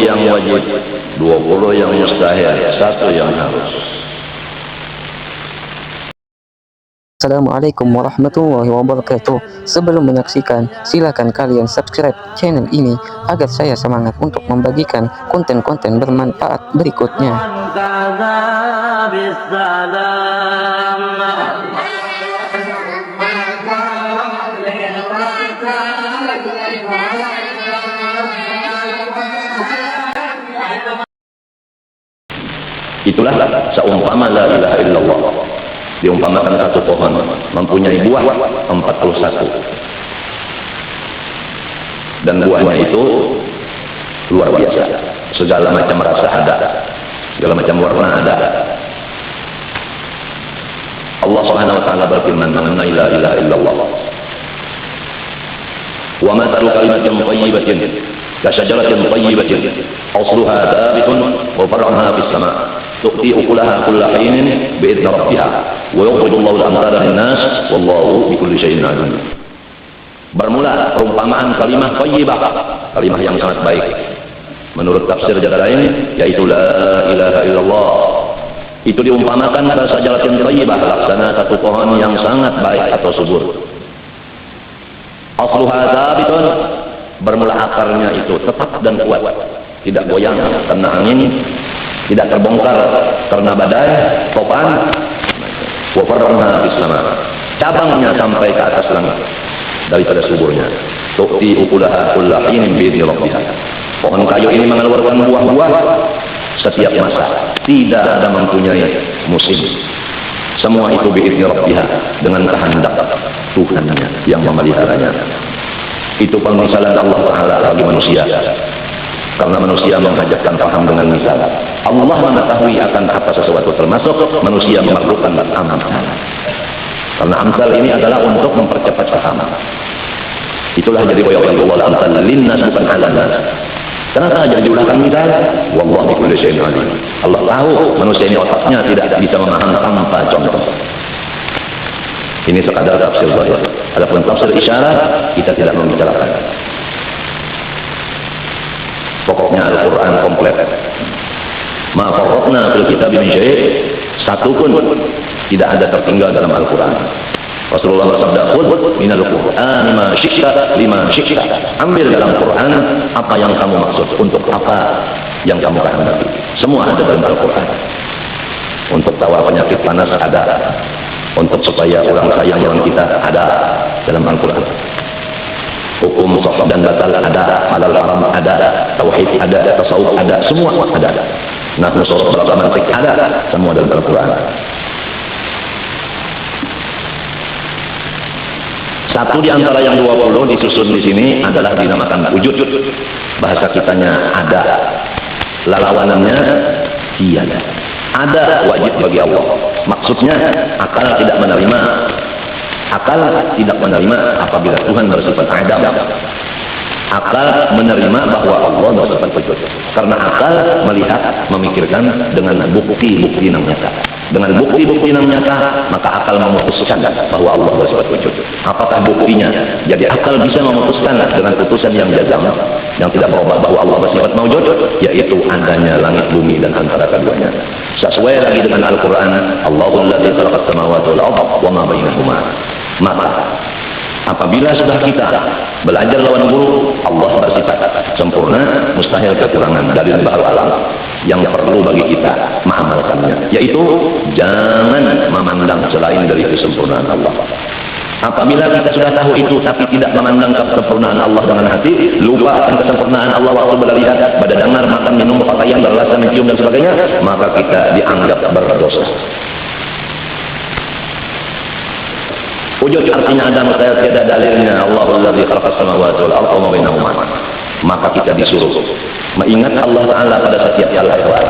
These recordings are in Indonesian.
yang wajib, 20 yang mustahil, 1 yang harus. Assalamualaikum warahmatullahi wabarakatuh. Sebelum menyaksikan, silakan kalian subscribe channel ini agar saya semangat untuk membagikan konten-konten bermanfaat berikutnya. Itulah seumpama la ilaha illallah. Diumpamakan satu pohon mempunyai buah 41, dan buahnya itu luar biasa, segala macam rasa ada, segala macam warna ada. Allah Subhanahu wa taala berfirman mengenai la ilaha illallah, wa mathalu kalimatin thayyibatin kasyajaratin thayyibatin asluha thabitun wa far'uha fis sama' tu'ti ukulaha kulla hinin bi'idni rabbiha wa yukhrijullahu al-amsala lin-nas wallahu bikulli syai'in alim. Bermula perumpamaan kalimah thayyibah, kalimah yang sangat baik. Menurut tafsir jalan lain yaitu la ilaha illallah. Itu diumpamakan pada sajaratin thayyibah, laksana satu pohon yang sangat baik atau subur. Asluha thabitun, bermula akarnya itu tetap dan kuat, tidak goyang karena angin, tidak terbongkar karena badai, topan. Wa far'uha fis sama', cabangnya sampai ke atas langit daripada suburnya. Tu'ti ukulaha kulla hinin bi'idni rabbiha. Pohon kayu ini mengeluarkan buah-buah setiap masa, tidak ada mempunyai musim. Semua itu bi'idni rabbiha, dengan kehendak Tuhannya yang memeliharanya. Itu pemisalan Allah Ta'ala bagi manusia, karena manusia menghajatkan paham dengan misal. Allah mengetahui akan apa sesuatu, termasuk manusia memerlukan amsal, karena amsal ini adalah untuk mempercepat paham. Itulah jadi boyok Allah amsal linnas, bukan alam. Kenapa jadi diulangkan misal? Wallahu bikulli syai'in alim. Allah tahu manusia ini otaknya tidak bisa memahami tanpa contoh. Ini sekadar tafsir zahir. Adapun tafsir isyarat kita tidak membicarakan. Pokoknya Al-Quran komplit. Ma farratna fil kitab min syai', satu pun tidak ada tertinggal dalam Al-Quran. Rasulullah bersabda, "Khudh minal Qur'an ma syi'ta lima syi'ta." Ambil dalam Quran apa yang kamu maksud, untuk apa yang kamu kehendaki. Semua ada dalam Al-Quran. Untuk tawa penyakit panas ada, untuk supaya orang sayang dengan kita ada dalam Al-Quran. Hukum sah dan batal ada, halal haram ada, tauhid ada, tasawuf ada, semua ada. Nahwu sharh berapa mantik ada, semua dalam Al-Quran. Satu di antara yang 20 disusun di sini adalah dinamakan wujud. Bahasa kitanya ada, lalawanannya tiada. Ada wajib bagi Allah. Maksudnya akal tidak menerima. Akal tidak menerima apabila Tuhan bersifat adam. Akal menerima bahwa Allah bersifat wujud. Karena akal melihat, memikirkan dengan bukti-bukti yang nyata. Dengan bukti-bukti yang nyata, maka akal memutuskan bahwa Allah bersifat wujud. Apakah buktinya? Jadi akal bisa memutuskan dengan putusan yang jazam, yang tidak berubah, bahwa Allah bersifat mawjud, yaitu adanya langit bumi dan antara keduanya. Sesuai lagi dengan Al-Quran, Allahul ladzi khalaqas samawati wal arda wa ma bainahuma. Maka apabila sudah kita belajar lawan guru, Allah bersifat sempurna, mustahil kekurangan. Dalil baru alam yang perlu bagi kita mengamalkannya, yaitu jangan memandang selain dari kesempurnaan Allah. Apabila kita sudah tahu itu tapi tidak memandang kesempurnaan Allah dengan hati, lupa akan kesempurnaan Allah waktu melihat, pada dengar, makan, minum, pakaian, berrasa, mencium dan sebagainya, maka kita dianggap berdosa. Wujud artinya ada, mustahil tiada dalilnya. Allahul ladzi khalaqas samawati wal arda wa ma bainahuma. Maka kita disuruh mengingat Allah Ta'ala pada setiap al-ahwal.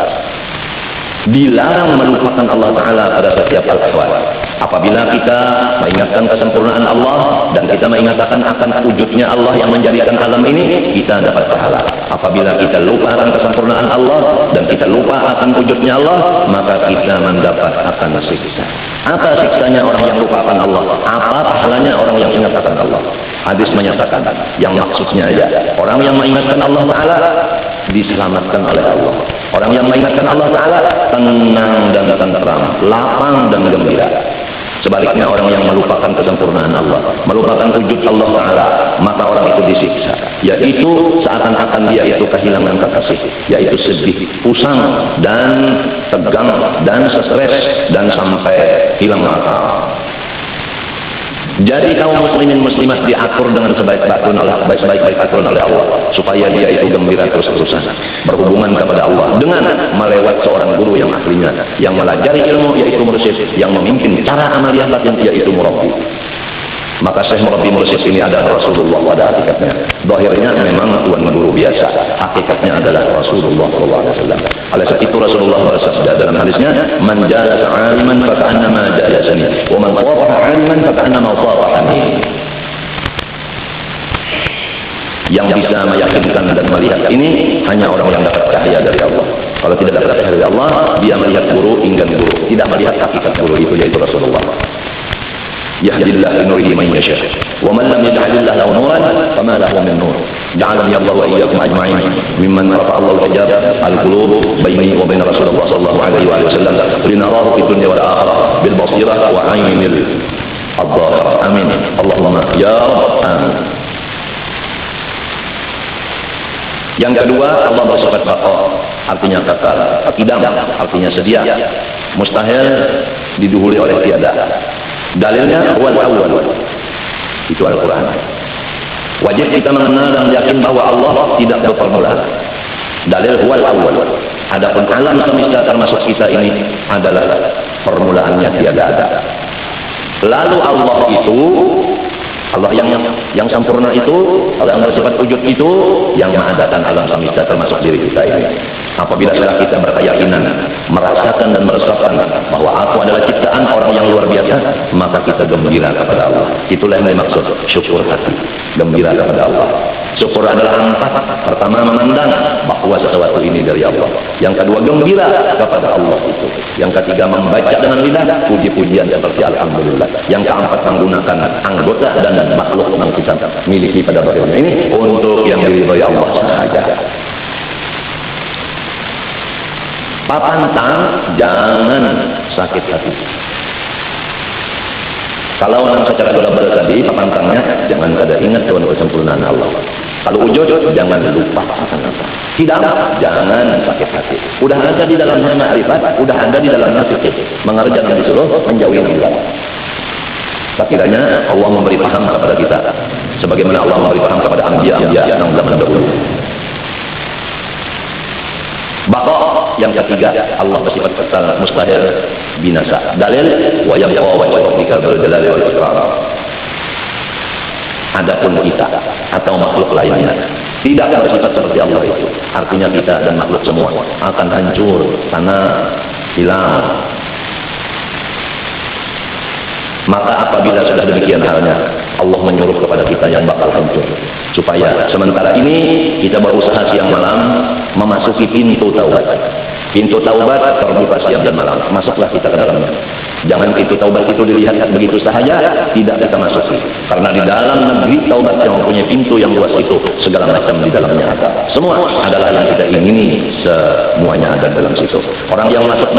Dilarang melupakan Allah Ta'ala pada setiap al-ahwal. Apabila kita mengingatkan kesempurnaan Allah dan kita mengingatkan akan wujudnya Allah yang menjadikan alam ini, kita dapat pahala. Apabila kita lupa akan kesempurnaan Allah dan kita lupa akan wujudnya Allah, maka kita mendapat akan siksa. Apa siksanya orang yang lupa akan Allah? Apa pahalanya orang yang ingat akan Allah? Hadis menyatakan yang maksudnya aja, orang yang mengingatkan Allah Ta'ala diselamatkan oleh Allah. Orang yang mengingatkan Allah Ta'ala tenang dan tentram, lapang dan gembira. Sebaliknya orang yang melupakan kesempurnaan Allah, melupakan wujud Allah Ta'ala, maka orang itu disiksa, yaitu seakan-akan dia itu kehilangan kekasih, yaitu sedih, pusang, dan tegang, dan stres, dan sampai hilang akal. Jadi kaum muslimin muslimat diatur dengan sebaik-baik aturan oleh Allah, supaya dia itu gembira terus-terusan berhubungan kepada Allah dengan melewat seorang guru yang ahlinya, yang melajari ilmu yaitu mursyid, yang memimpin cara amaliyah batin yaitu murabbi. Maka Syekh Murabbi Mursyid ini adalah Rasulullah pada hakikatnya. Zahirnya memang tuan guru biasa, hakikatnya adalah Rasulullah SAW. Oleh sebab itu Rasulullah bersabda dalam hadisnya, "Man jalasa 'aliman fa ka'annama jalasani, wa man safaha 'aliman fa ka'annama safahani." Yang bisa meyakinkan dan melihat ini hanya orang yang dapat cahaya dari Allah. Kalau tidak dapat cahaya dari Allah, dia melihat guru, inggan guru, tidak melihat hakikat guru itu, yaitu Rasulullah. Yahdillahu nurihi man yasha wa man lam yaj'alillahu lahu nuran fama lahu min nur. Ja'alani Allah wa iyyakum ajma'in mimman rafa'a Allahu hijab al-qulub baini wa bain Rasulullah sallallahu alaihi wa sallam linarahu fid dunya wal akhirah bil basirah wa 'ainil adhar. Amin. Allahumma ya rabb. Amin. Yang kedua, Allah bersifat baqa, artinya kekal, qidam, artinya sedia, mustahil didahului oleh tiada. Dalilnya wal awwal, itu Al-Quran. Wajib kita mengenal dan yakin bahwa Allah tidak berpermulaan. Dalil wal awwal. Adapun alam semesta termasuk kita ini adalah permulaannya tiada ada. Lalu Allah itu, Allah yang sempurna itu, Allah yang bersifat wujud itu, yang mengadakan alam semesta termasuk diri kita ini. Apabila kita berkeyakinan, merasakan dan merasakan bahwa aku adalah ciptaan orang yang luar biasa, maka kita gembira kepada Allah. Itulah yang dimaksud syukur hati, gembira kepada Allah. Syukur adalah empat. Pertama, memandang bahwa sesuatu ini dari Allah. Yang kedua, gembira kepada Allah itu. Yang ketiga, membaca dengan lidah puji-pujian seperti alhamdulillah. Yang keempat, menggunakan anggota dan makhluk yang kita miliki pada bagian ini untuk yang diridhai Allah saja. Papantang, jangan sakit hati. Kalau secara global tadi, papantangnya jangan ada ingat dengan kesempurnaan Allah. Kalau ujud, jangan lupa akan apa. Tidak, jangan sakit hati. Udah ada di dalamnya ma'rifat, udah ada di dalamnya fikih. Mengerjakan yang disuruh, menjauhi yang dilarang. Kiranya Allah memberi paham kepada kita, sebagaimana Allah memberi paham kepada anbiya yang zaman dahulu. Baqa yang ketiga, Allah bersifat kekal, mustahil binasa. Dalil wa yabqa wajhu rabbika dzul jalali wal ikram. Adapun kita atau makhluk lainnya tidak bersifat seperti Allah itu. Artinya kita dan makhluk semua akan hancur, tanah, hilang. Maka apabila sudah demikian halnya, Allah menyuruh kepada kita yang bakal hancur, supaya sementara ini kita berusaha siang malam memasuki pintu taubat. Pintu taubat terbuka siang dan malam, masuklah kita ke dalamnya. Jangan pintu taubat itu dilihat begitu saja, tidak kita masuki. Karena di dalam negeri taubat yang mempunyai pintu yang luas itu, segala macam di dalamnya ada. Semua adalah yang kita ingini, semuanya ada dalam situ. Orang yang masuk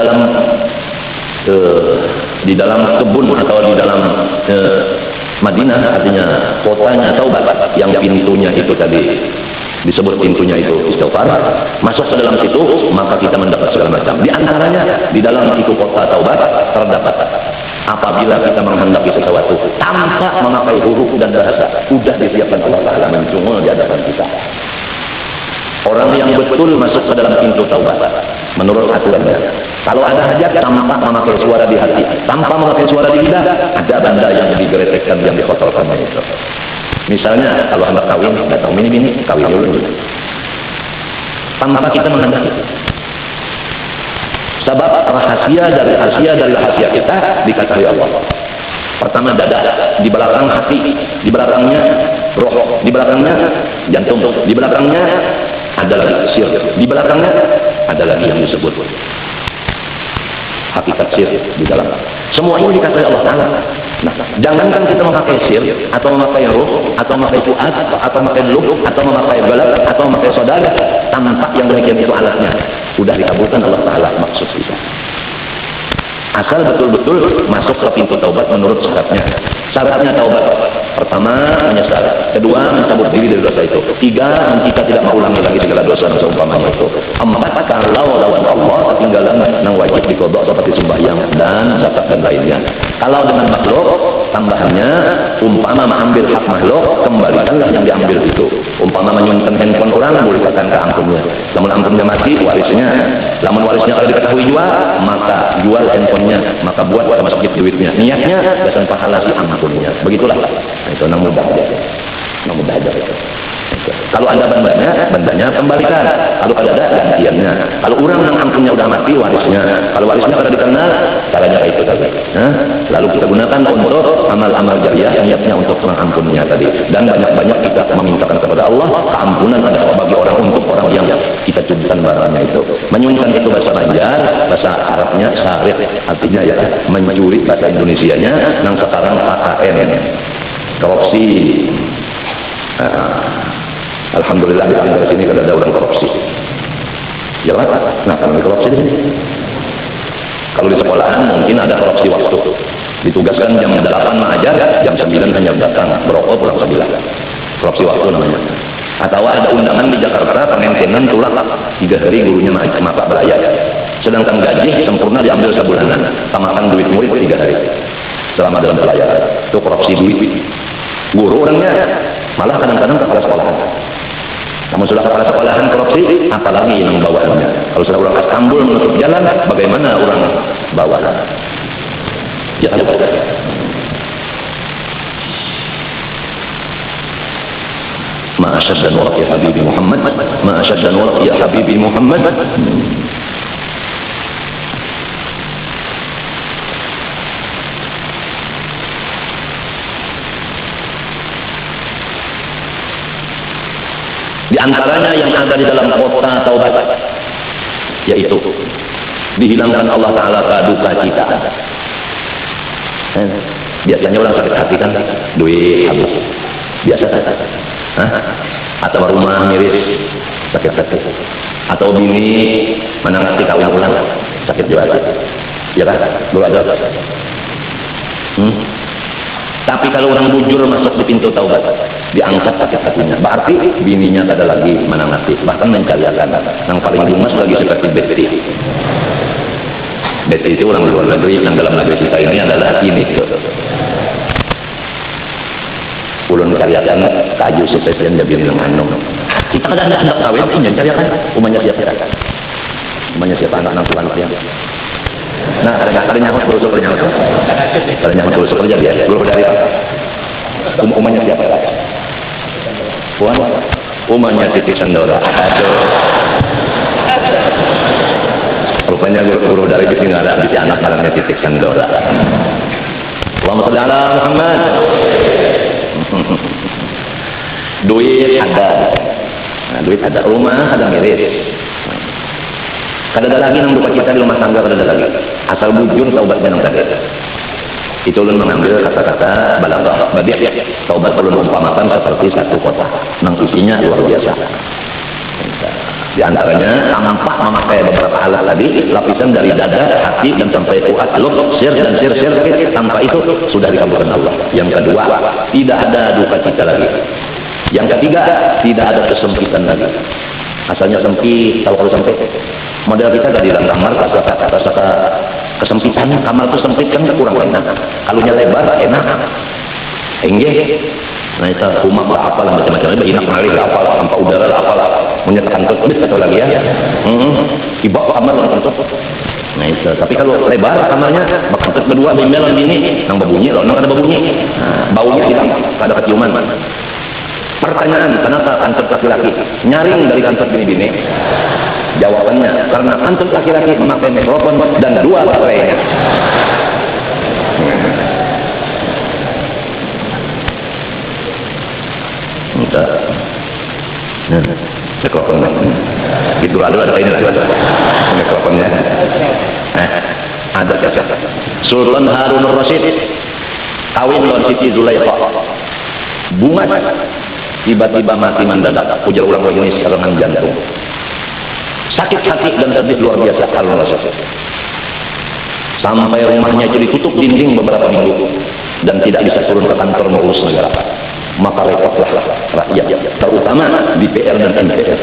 di dalam kebun atau di dalam Madinah, artinya kotanya taubat, yang pintunya itu tadi disebut pintunya itu istighfar, masuk ke dalam situ maka kita mendapat segala macam. Di antaranya di dalam itu kota taubat terdapat apabila kita menghendaki sesuatu tanpa memakai huruf dan bahasa, sudah disiapkan Allah Ta'ala mencungul di hadapan kita. Orang yang betul masuk ke dalam pintu taubat menurut aturannya, kalau ada hajat tanpa memakai suara di hati, tanpa memakai suara di lidah, ada benda yang digeretekkan, yang dikotorkannya itu. Misalnya kalau hendak kawin, datang bini, kawin dulu tanpa kita menghendaki. Sebab rahasia dari rahasia kita dikatahui Allah. Pertama dada, di belakang hati, di belakangnya roh, di belakangnya jantung, di belakangnya ada lagi sir, di belakangnya ada lagi yang disebut hakikat sir di dalam. Semua ini dikatakan Allah Ta'ala. Nah, jangankan kita memakai sir, atau memakai ruh, atau memakai fuad, atau memakai lub, atau memakai balad, atau memakai saudara, tanpa yang demikian itu alatnya sudah dikabulkan Allah Ta'ala maksud kita. Asal betul-betul masuk ke pintu taubat menurut syaratnya. Syaratnya taubat: pertama, menyesal; kedua, mencabut diri dari dosa itu; tiga, jika tidak mengulangi lagi segala dosa seumpamanya itu; empat, kalau lawan Allah ketinggalan yang wajib dikodok seperti sembahyang dan zakat dan lainnya. Kalau dengan makhluk, tambahannya, umpama mengambil hak makhluk, kembalikanlah yang diambil itu. Umpama menyimpan handphone orang, bolehkan ke ampunnya. Namun ampunnya mati, warisnya. Namun warisnya kalau diketahui jual, maka jual handphonenya, maka buat masjid duitnya. Niatnya dasar pahala si ampunnya. Begitulah. Nah, itu nang mudah aja. Nang mudah aja. Kalau ada bandanya kembalikan. Kalau ada gantiannya. Kalau orang yang ampunnya udah mati, warisnya. Kalau warisnya pada dikenal, caranya kayak itu tadi. Nah, lalu kita gunakan untuk amal-amal jariah, niatnya untuk mengampunnya tadi. Dan banyak-banyak kita memintakan kepada Allah keampunan ada bagi orang, untuk orang yang kita curikan barangnya itu. Menyungkan itu bahasa Banjar, bahasa Arabnya sarik, artinya ya mencuri, bahasa Indonesianya yang sekarang KKN, korupsi. Alhamdulillah di antara sini kada ada orang korupsi. Jelas? Nah, kalau korupsi di sini. Kalau di sekolahan mungkin ada korupsi waktu. Ditugaskan jam 8 mengajar, jam 9 hanya datang berokok pulang 9. Korupsi waktu namanya. Atau ada undangan di Jakarta, pengentenan tulang 3 hari gurunya mata belayar. Sedangkan gaji sempurna diambil sebulanan, tamakan duit murid 3 hari selama dalam pelajaran. Itu korupsi duit. Guru orangnya malah kadang-kadang kepala sekolahan. Namun sudah kepala sekolahan korupsi, apalagi yang bawahnya. Kalau sudah orang Istanbul menutup jalan, bagaimana orang bawah? Ya, ma asyaddan wa ya habibi Muhammad, ma asyaddan wa ya habibi Muhammad. Di antaranya yang ada di dalam kota taubat, yaitu dihilangkan Allah Ta'ala duka cita. Biasanya orang sakit hati kan, duit habis. Biasa kan? Atau rumah miris, sakit-sakit. Atau bini menangati kawin ulang, sakit juga. Ya kan? Dulu ada. Tapi kalau orang bujur masuk di pintu taubat, diangkat sakit hatinya, berarti bininya tak ada lagi menangati, bahkan mencariakan. Yang paling lumas lagi seperti Betty. Betty itu orang luar negeri, yang dalam negeri kita ini adalah ini. Ulun cariakan kayu spesial dia bilang anu. Kita kadang ada kawin, jangan cariakan. Umanya siapa? Umanya siapa anak-anak Tuhan yang. Nah, ada nyangkut terus kerja. Ada nyangkut terus kerja dia. Belum dari umumnya siapa? Puan, umumnya Titik Sandora. Aduh. Rupanya guru dari di sini ada di anak namanya Titik Sandora. Allahumma shalli ala Muhammad. Duit ada. Nah, duit ada, rumah ada miris. Kada ada lagi nang duka cita di rumah tangga, kada ada lagi. Asal bujur taubatnya nang tadi. Itu ulun mengambil kata-kata balaghah badiah. Taubat ulun umpamakan seperti satu kota, nang isinya luar biasa. Di antaranya tampak memakai beberapa alat tadi, lapisan dari dada, hati dan sampai fuad, lub, sir dan sir. Tanpa itu sudah dikabulkan Allah. Yang kedua, tidak ada duka cita lagi. Yang ketiga, tidak ada kesempitan lagi. Asalnya sempit, tahu kalau sempit. Model kita tadi dalam kamar, rasa kesempitan, kamar itu sempit kan kurang enak. Kalunya lebar, enak. Enggak. Nah itu rumah apalah macam-macam. Enak mari apalah, tanpa udara apalah. Menyatakan tutup atau lagi ya. Ibarat kamar tutup. Nah itu. Tapi kalau lebar kamarnya, bakal kedua bimbel ini, nang berbunyi loh, nang ada berbunyi. Baunya hilang, ada keciuman. Pertanyaan, kenapa kantor laki-laki nyaring dari kantor bini-bini? Jawabannya, karena kantor laki-laki memakai mikrofon dan 2 baterainya. Entah. Mikrofonnya. Itu ada ini lagi mikrofonnya. Ada siapa? Sultan Harun Rasyid kawin lawan Siti Zulaikha. Bunga tiba-tiba mati mendadak. Ujar ulama ini serangan jantung. Sakit hati dan sedih luar biasa Harun Rasyid. Sampai rumahnya itu ditutup dinding beberapa minggu dan tidak bisa turun ke kantor mengurus negara. Maka repotlah rakyat, terutama di PR dan MPR.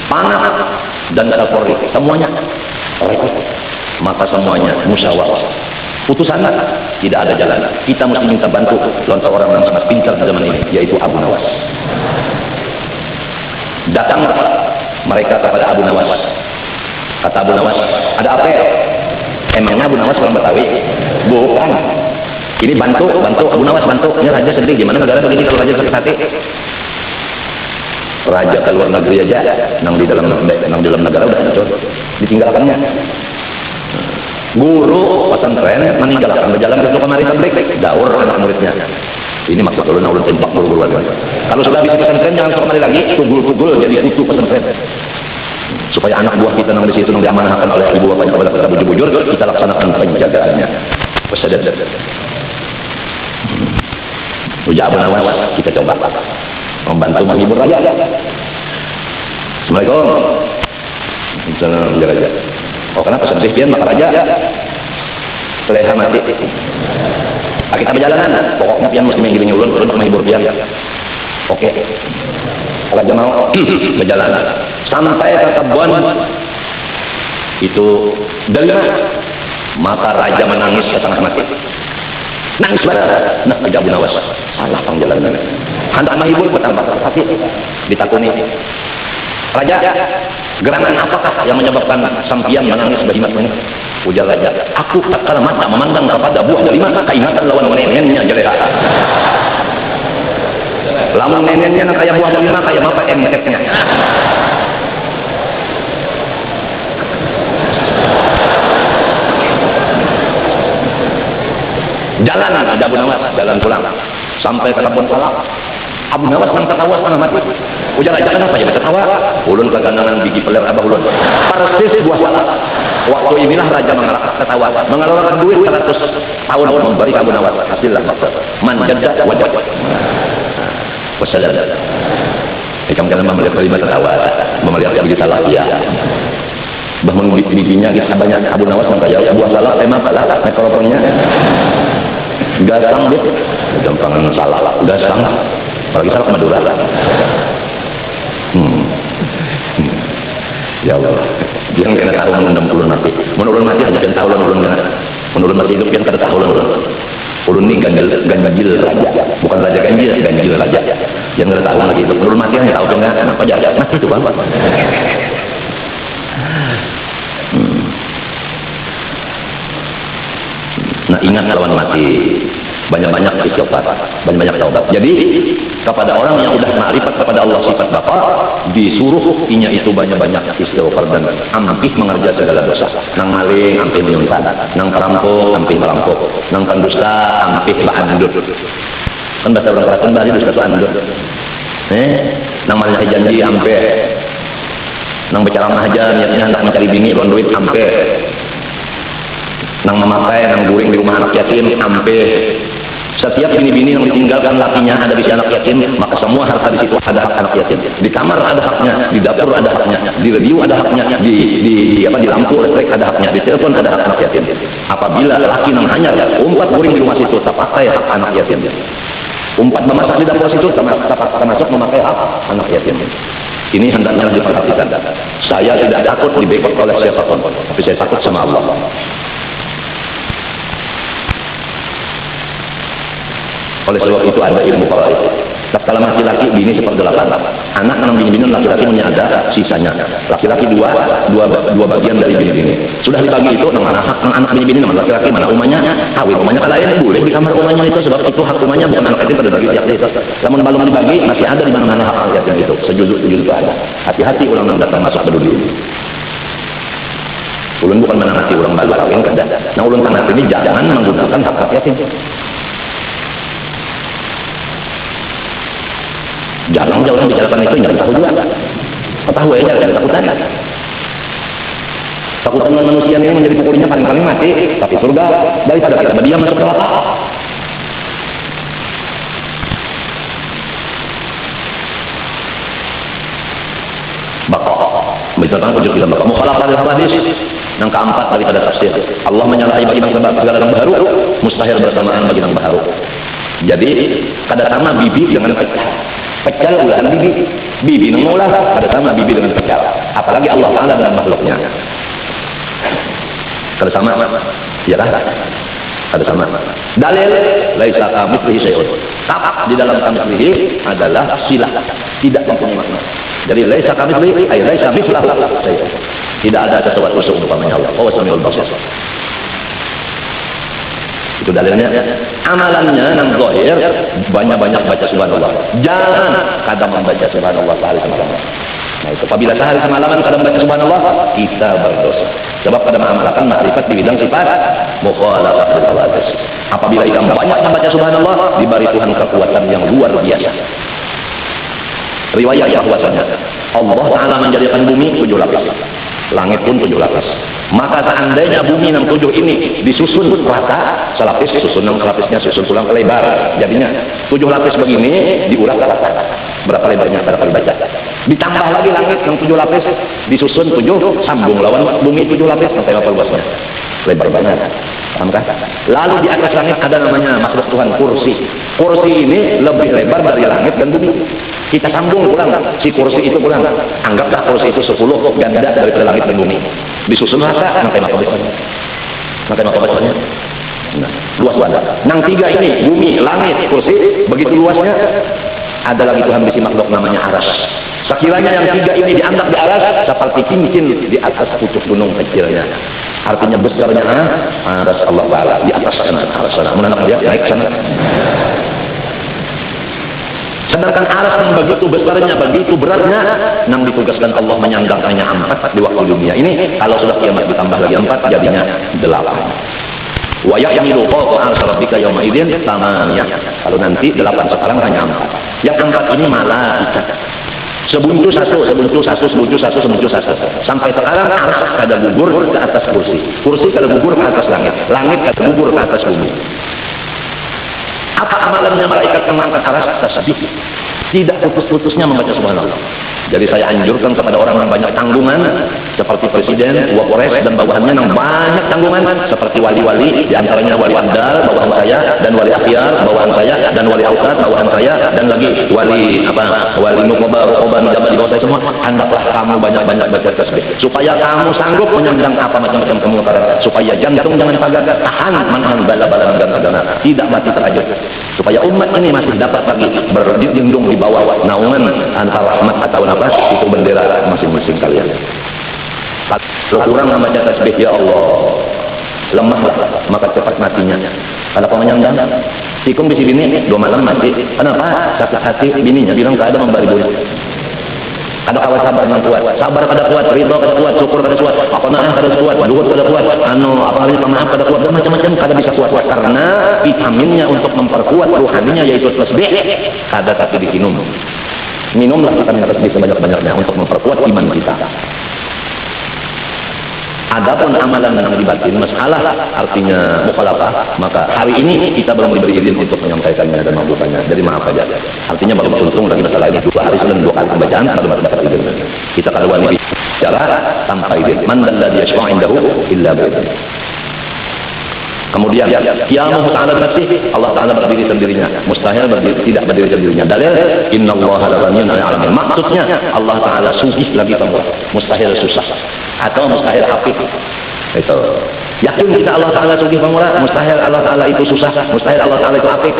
Panas dan Kapolri, semuanya repot. Maka semuanya musyawarah. Putusan tidak ada jalan. Kita mesti minta bantu lontar orang yang sangat pintar di zaman ini, yaitu Abu Nawas. Datang mereka kepada Abu Nawas. Kata Abu Nawas, ada apa ya? Emangnya Abu Nawas orang Betawi? Bukan. Ini bantu Abu Nawas bantu. Ini raja sedih, gimana negara begini kalau raja sakit hati? Raja ke luar negeri aja, nang di dalam negara udah hancur, ditinggalkannya. Guru pesantren meninggalkan berjalan ke kemari tablik, daur anak muridnya. Ini maksud ulun tembak guru lagi. Kalau sudah habis pesantren jangan kemari lagi, tugul jadi kutu pesantren. Supaya anak buah kita nang di situ nang diamanahkan oleh ibu bapaknya kepada kita bujur-bujur, kita laksanakan penjagaannya. Pesadar. Ujar Abu Nawas, kita coba membantu menghibur raja. Assalamualaikum. Assalamualaikum raja. Oh kenapa sedih pian maka raja? Leha mati. Kita perjalanan, pokoknya pian mesti mengiringi ulun menghibur pian. Oke. Raja mau berjalan sampai ke kebun itu delima. Maka raja menangis setengah mati. Nangis banget. Nah, Abu Nawas salah pangjalan. Hendak menghibur bertambah hati. Ditakuni. Raja, gerangan apakah yang menyebabkan sampian menangis berjimat ini? Ujar raja, aku tak kala mata memandang kepada buah delima, keingatan lawan nenennya jeleha. Lamun nenennya nak kayak buah delima, kayak bapak MTF-nya. Jalan ada Abu Nawas, jalan pulang sampai ke kebun salak. Abu Nawas nang tertawa setengah mati. Ujar aja kenapa ya tertawa? Ulun keganangan biji peler abah ulun. Persis buah salak. Waktu inilah raja mengelak tertawa, mengeluarkan duit 100 tahun memberi Abu Nawas. Hasillah man jadda wajad. Wassalam. Ikam kalian melihat kalimat tertawa, melihat biji salak ya. Bahkan bibinya kita banyak Abu Nawas nang kaya buah salak emang kalah mikrofonnya. Gasang dit, gampangan salah, gasang, apalagi salah Madura. Ya Allah, yang kena tahu menundam ulun mati, menurun mati aja kan tahu ulun kena, menurun mati hidup yang kada tahu ulun ini ganjil raja, bukan raja ganjil raja, yang kada tahu lagi itu, menurun mati hanya tahu enggak, kenapa jaga, nah itu bang. Nah ingat lawan mati, banyak-banyak istighfar, banyak-banyak taubat. Jadi kepada orang yang sudah ma'rifat kepada Allah sifat Bapa, disuruh inya itu banyak-banyak istighfar dan ampih mengerja segala dosa. Nang maling ampih menyuntan, nang perampok ampih merampok, nang pendusta ampih ba'andut. Kan bahasa orang Keraton bahasa dusta ba'andut. Nang maling janji ampih, nang bicara mahaja niatnya hendak mencari bini lawan duit ampih. Nang memakai, nang guring di rumah anak yatim, ampe. Setiap bini-bini yang ditinggalkan lakinya ada di si anak yatim, maka semua harta di situ ada hak anak yatim. Di kamar ada haknya, di dapur ada haknya, di radio ada haknya, di lampu listrik ada haknya, di telepon ada hak anak yatim. Apabila laki nang hanyar, umpat guring di rumah situ, tak pakai hak anak yatim. Umpat memasak di dapur situ, termasuk memakai hak anak yatim. Ini hendaknya diperhatikan. Saya tidak takut dibekot oleh siapapun, tapi saya takut sama Allah. Oleh sebab itu ada ilmu faraid. Tatkala mati laki bini seperdelapan, anak 6 bini laki-laki punya ada sisanya. Laki-laki dua bagian dari bini. Sudah dibagi itu nang anak bini nang laki-laki mana umanya kawin umanya kalayan boleh di kamar umanya itu sebab itu hak umanya bukan anak itu pada bagi tiap itu. Namun belum dibagi masih ada di mana-mana hak yatim itu. Sejujur itu ada. Hati-hati ulang datang masuk ke dunia. Ulun bukan menangati ulang baru kawin kada. Nah ulun tanah ini jangan menggunakan hak yatim. Jarang bicarakan itu, jangan tahu juga. Tahu aja, jangan takutan. Takutan manusia ini menjadi pukulinya paling-paling mati, tapi surga daripada kita berdiam masuk neraka. Misalkan ujung kita bakal mukhalafah hadis yang keempat daripada tafsir. Allah menyalahi bagi segala yang baru, mustahil bersamaan bagi yang baru. Jadi kada sama bibi dengan pecal ulah bibi mengulah kada sama bibi dengan pecal. Apalagi Allah Taala dan makhluknya. Kada sama, ya kan? Kada sama. Dalil laisa kamitslihi syai'un. Di dalam kamitslihi adalah silah, tidak mempunyai makna. Jadi laisa kamitslihi ay laisa mithlahu syai'un. Tidak ada sesuatu seumpamanya Allah. Oh, Samiul Basir. Itu dalilnya. Amalannya yang zahir banyak-banyak baca subhanallah. Jangan kadang membaca subhanallah sehari semalaman. Nah, itu apabila sehari semalaman kadang membaca subhanallah, kita berdosa. Sebab kadang mengamalkan makrifat di bidang sifat mukhalafah bil hawadits. Apabila kita banyak membaca subhanallah, diberi Tuhan kekuatan yang luar biasa. Riwayat bahwasanya Allah Ta'ala menjadikan bumi 7 lapis, langit pun 7 lapis. Maka seandainya bumi 7 ini disusun rata, selapis susun 6 lapisnya, susun pulang ke lebar, jadinya 7 lapis begini diulang ke rata. Berapa lebarnya, berapa baca. Ditambah lagi langit yang 7 lapis, disusun 7, sambung lawan bumi 7 lapis sampai berapa luasnya. Lebar banget. Paham kan? Lalu di atas langit ada namanya makhluk Tuhan kursi. Kursi ini lebih lebar dari langit dan bumi. Kita sambung pulang si kursi itu pulang. Anggaplah kursi itu 10 ganda daripada langit dan bumi. Disusun rata, sampai maka besarnya. Sampai maka besarnya. Nah, luas banget. Nang 3 ini, bumi, langit, kursi, begitu luasnya. Ada lagi Tuhan bisi makhluk namanya aras. Sekiranya yang 3 ini dianggap di aras, seperti cincin di atas pucuk gunung kecilnya. Artinya besarnya aras Allah Ta'ala di atas sana, aras sana. Menanak dia naik sana. Sedangkan aras yang begitu besarnya, begitu beratnya, yang ditugaskan Allah menyandangkannya 4 di waktu dunia ini. Kalau sudah kiamat ditambah lagi 4, jadinya 8. Wa ya'milu fawqa arsy rabbika yawma idzin thamaniyah. Kalau nanti 8, sekarang hanya 4. Yang 4 ini malaikat. Sebuntu satu. Sampai sekarang arsy kada gugur ke atas kursi. Kursi kada gugur ke atas langit. Langit kada gugur ke atas bumi. Apa amalannya malaikat yang mengangkat arsy? Tasbih. Tidak putus-putusnya membaca subhanallah. Jadi saya anjurkan kepada orang yang banyak tanggungan seperti presiden, wapres dan bawahannya yang banyak tanggungan seperti wali-wali, diantaranya wali Abdal bawahan saya, dan wali Akhyar bawahan saya, dan wali Aukad bawahan saya, dan lagi wali Nukoba Nujabat di bawah saya semua. Hendaklah kamu banyak-banyak baca tasbih supaya kamu sanggup menyandang apa macam-macam kemungkaran, supaya jantung jangan pagar, tahan menahan bala-bala dan tagana, tidak mati terajut, supaya umat ini masih dapat lagi berlindung di bawah naungan antara rahmat atau nafas itu bendera masing-masing kalian. Kalau kurang membaca tasbih, ya Allah, lemahlah maka cepat matinya. Kalau kau menyandang tikum di sini 2 malam mati. Kenapa? Sakit hati bininya bilang tak ada memberi duit. Ada kawan sabar yang kuat, sabar kada kuat, ridho kada kuat, syukur kada kuat, qanaah kada kuat, zuhud kada kuat, apa halnya pemaaf kada kuat, dan macam-macam kada bisa kuat karena vitaminnya untuk memperkuat ruhaninya yaitu tasbih kada tapi diminum. Minumlah vitamin tasbih sebanyak-banyaknya untuk memperkuat iman kita. Adapun amalan yang dibatin masalah artinya mukhalafah, maka hari ini kita belum diberi izin untuk menyampaikannya dan membukannya. Jadi maaf saja. Artinya baru untung lagi masalah ini 2 hari sebelum 2 kali pembacaan baru dapat izin. Kita kalau wani bicara tanpa izin. Man alladzi yashfa'u 'indahu illa bi'idznih. Kemudian qiyamuhu ta'ala nafsi, Allah Ta'ala berdiri sendirinya, mustahil tidak berdiri sendirinya. Dalil innallaha la ghaniyyun 'anil 'alamin. Maksudnya Allah Ta'ala sugih lagi pemurah, mustahil susah atau mustahil hafif. Itu yakin kita Allah Ta'ala sugih pemurah, mustahil Allah Ta'ala itu susah, mustahil Allah Ta'ala itu hafif.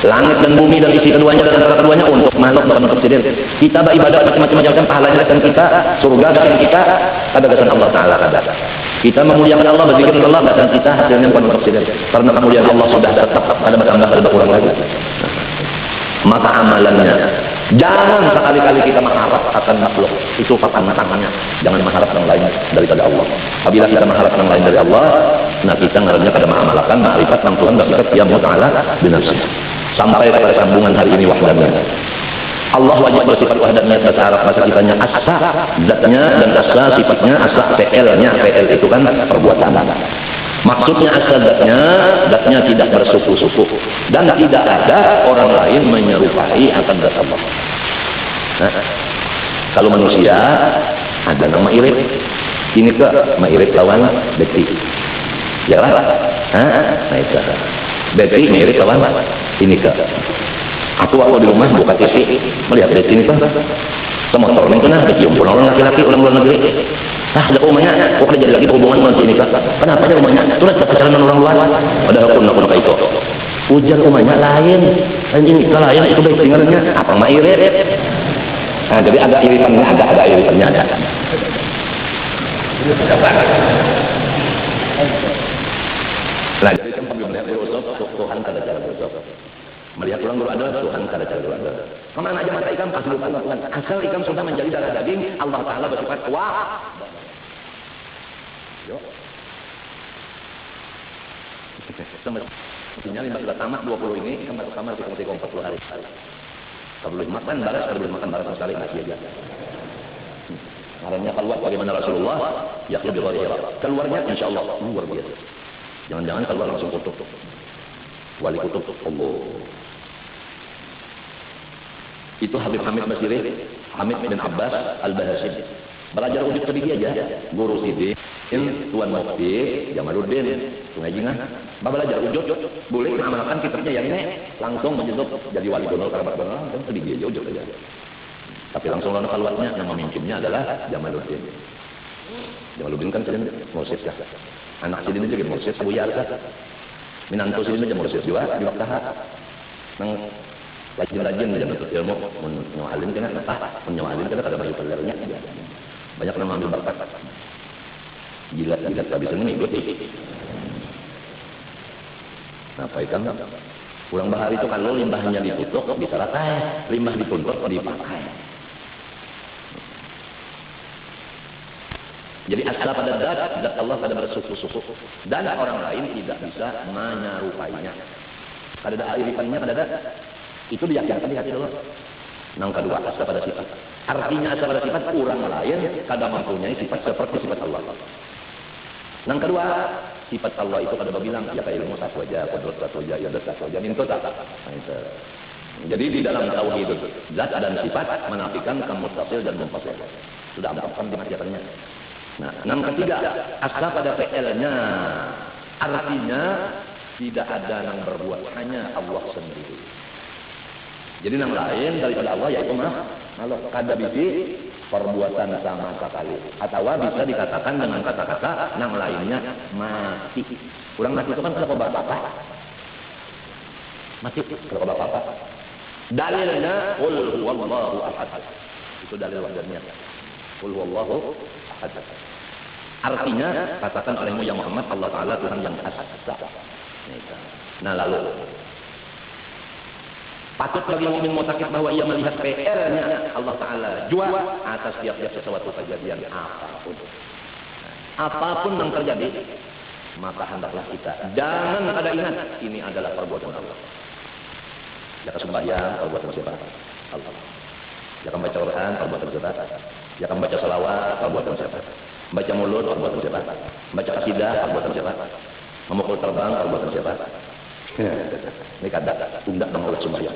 Langit dan bumi dan isi keduanya dan antara keduanya untuk makhluk bukan untuk sendiri. Kita beribadah macam-macam pahalanya dan kita, surga dan kita ada kesan Allah Ta'ala kada. Kita memuliakan Allah, berzikir Allah, dan kita hasilnya bukan untuk sendiri. Karena kemuliaan Allah sudah tetap ada bertambah, ada berkurang lagi. Maka amalannya, jangan sekali-kali kita mengharap akan makhluk. Itu papan tangannya. Jangan mengharap yang lain daripada Allah. Apabila kita mengharap yang lain dari Allah, nah kita ngarapnya pada mengamalkan ma'rifat yang Tuhan berkata, ya mu'ala binafsih. Sampai pada sambungan hari ini wahdannya. Allah wajib bersifat wahdaniyat, bahasa Arab bahasa kitanya asa, zatnya dan asa sifatnya, asa PL-nya, PL itu kan perbuatan. Maksudnya asa zatnya tidak bersuku-suku dan tidak ada orang lain menyerupai akan zat Allah. Nah, kalau manusia ada nama irit, ini ke mairit lawan beti, ya lah, nah itu, beti mairit lawan ini ke. Aku waktu di rumah buka TV, melihat beti ini kan, semotor ini kan ada cium orang laki-laki orang luar negeri. Ada rumahnya, kok jadi lagi berhubungan dengan ini kan? Kenapa ada rumahnya? Terus pacaran dengan orang luar, ada hukum kayak itu. Ujar rumahnya lain, dan ini ke lain itu baik dengarnya, apa mairit? Nah, jadi ada iritannya, ada iritannya ada. Nah, jadi kan kami melihat Tuhan kada cara berusap. Melihat orang dulu ada, Tuhan kada cara berusap. Kemana aja mata ikan pasti lupa Tuhan. Asal ikan sudah menjadi darah daging, Allah Taala bersifat kuat. Yo. Semestinya limbah sudah tamat 20 ini, kan baru tamat kita mesti 40 hari. Kalau belum makan balas sekali masih aja. Caranya keluar bagaimana Rasulullah? Ya lebih luar. Keluarnya insya Allah luar biasa. Jangan-jangan keluar langsung kutub. Wali kutub Allah. Itu Habib Hamid Basiri, Hamid bin Abbas Al-Bahashim. Belajar ujud sedikit aja. Guru Sidin, Tuan Mufti, Jamaluddin, Sungai Jingah. Belajar ujud, boleh mengamalkan kitabnya yang ini langsung menjadi jadi wali donor kerabat donor, kan sedikit aja ujud aja. Tapi langsung lalu keluarnya nama mimpinnya adalah Jamaluddin. Jamaluddin kan sedang mursyid ya. Anak Sidin juga mursyid, Abu Ya'la. Minantu Sidin aja mursyid juga di Waktaha. Nang rajin-rajin menuntut ilmu, menyoalin kena menyoalin kena kada baju pelernya. Banyak yang mengambil berkat. Gila habis ini ikuti. Nah, apa ikan? Pulang bahari itu kalau limbahnya ditutup bisa ratai, limbah dituntut dipakai. Jadi asal pada zat Allah pada bersuku-suku dan orang lain tidak bisa menyerupainya. Kada ada iritannya, kada ada. Itu diyakinkan di hati Allah. Yang kedua asal pada sifat. Artinya asal pada sifat orang lain kada mempunyai sifat seperti sifat Allah. Yang kedua, sifat Allah itu kada bilang ya kayak ilmu satu aja, qudrat satu aja, ibadat satu aja, minta tak. Jadi di dalam tauhid zat dan sifat menafikan muttasil dan munfasil. Sudah ampun di materi. Nah, yang ketiga, asal pada PL-nya. Artinya tidak ada yang berbuat, hanya Allah sendiri. Jadi yang lain daripada Allah yaitu Allah. Kada bisi perbuatan sama sekali. Atau bisa dikatakan dengan kata-kata yang lainnya mati. Kurang mati itu kan kalau bapak-bapak. Mati kalau bapak-bapak. Dalilnya qul huwallahu ahad. Itu dalil wahdaniyah. Qul huwallahu ahad. Artinya katakan olehmu ya Muhammad Allah Taala Tuhan yang asa. Nah lalu patut bagi mukmin mutakid bahwa ia melihat PR-nya Allah Taala jua atas tiap-tiap sesuatu kejadian apapun. Apapun yang terjadi, maka hendaklah kita jangan ada ingat ini adalah perbuatan Allah. Jangan sembahyang perbuatan siapa? Allah. Jangan baca Quran perbuatan siapa? Jangan baca salawat perbuatan siapa? Baca mulut perbuatan siapa? Baca qasidah perbuatan siapa? Memukul terbang perbuatan siapa? Ini kada tunda menolak sembahyang.